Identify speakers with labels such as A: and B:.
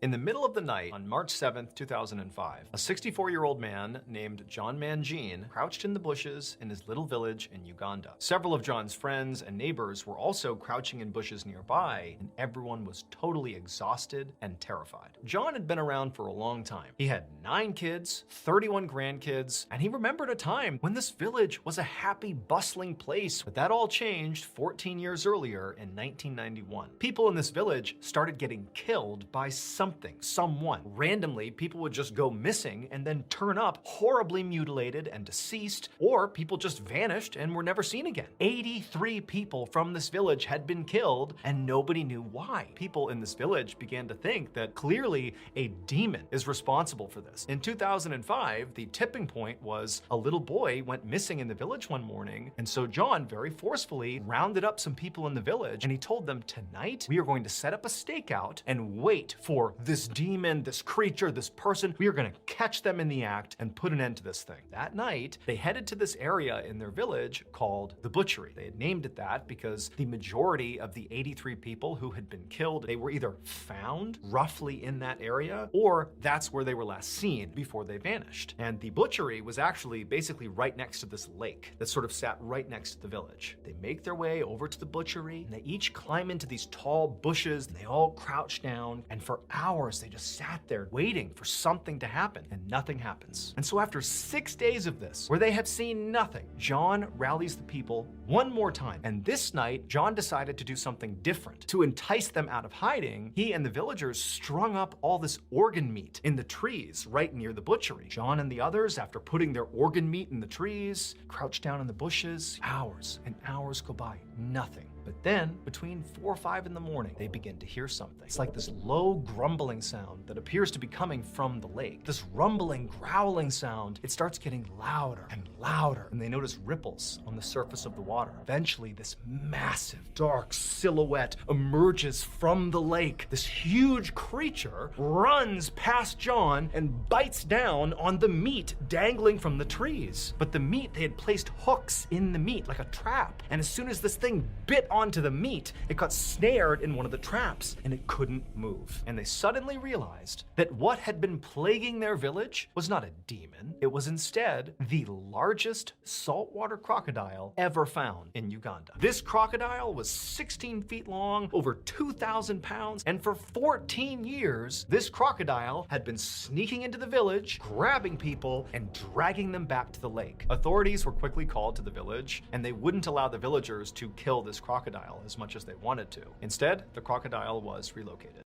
A: In the middle of the night on March 7th, 2005, a 64-year-old man named John Mangine crouched in the bushes in his little village in Uganda. Several of John's friends and neighbors were also crouching in bushes nearby, and everyone was totally exhausted and terrified. John had been around for a long time. He had 9 kids, 31 grandkids, and he remembered a time when this village was a happy, bustling place. But that all changed 14 years earlier in 1991. People in this village started getting killed by someone. Randomly, people would just go missing and then turn up horribly mutilated and deceased, or people just vanished and were never seen again. 83 people from this village had been killed and nobody knew why. People in this village began to think that clearly a demon is responsible for this. In 2005, the tipping point was a little boy went missing in the village one morning, and so John very forcefully rounded up some people in the village and he told them, tonight we are going to set up a stakeout and wait for this demon, this creature, this person. We are going to catch them in the act and put an end to this thing. That night, they headed to this area in their village called the butchery. They had named it that because the majority of the 83 people who had been killed, they were either found roughly in that area, or that's where they were last seen before they vanished. And the butchery was actually basically right next to this lake that sort of sat right next to the village. They make their way over to the butchery, and they each climb into these tall bushes, and they all crouch down, and for hours they just sat there waiting for something to happen, and nothing happens. And so after 6 days of this, where they have seen nothing, John rallies the people one more time. And this night, John decided to do something different. To entice them out of hiding, he and the villagers strung up all this organ meat in the trees right near the butchery. John and the others, after putting their organ meat in the trees, crouched down in the bushes. Hours and hours go by, nothing. But then, between 4 or 5 in the morning, they begin to hear something. It's like this low grumbling sound that appears to be coming from the lake. This rumbling, growling sound, it starts getting louder and louder, and they notice ripples on the surface of the water. Eventually, this massive, dark silhouette emerges from the lake. This huge creature runs past John and bites down on the meat dangling from the trees. But the meat, they had placed hooks in the meat like a trap, and as soon as this thing bit onto the meat, it got snared in one of the traps and it couldn't move. And they suddenly realized that what had been plaguing their village was not a demon. It was instead the largest saltwater crocodile ever found in Uganda. This crocodile was 16 feet long, over 2,000 pounds, and for 14 years, this crocodile had been sneaking into the village, grabbing people, and dragging them back to the lake. Authorities were quickly called to the village, and they wouldn't allow the villagers to kill this crocodile as much as they wanted to. Instead, the crocodile was relocated.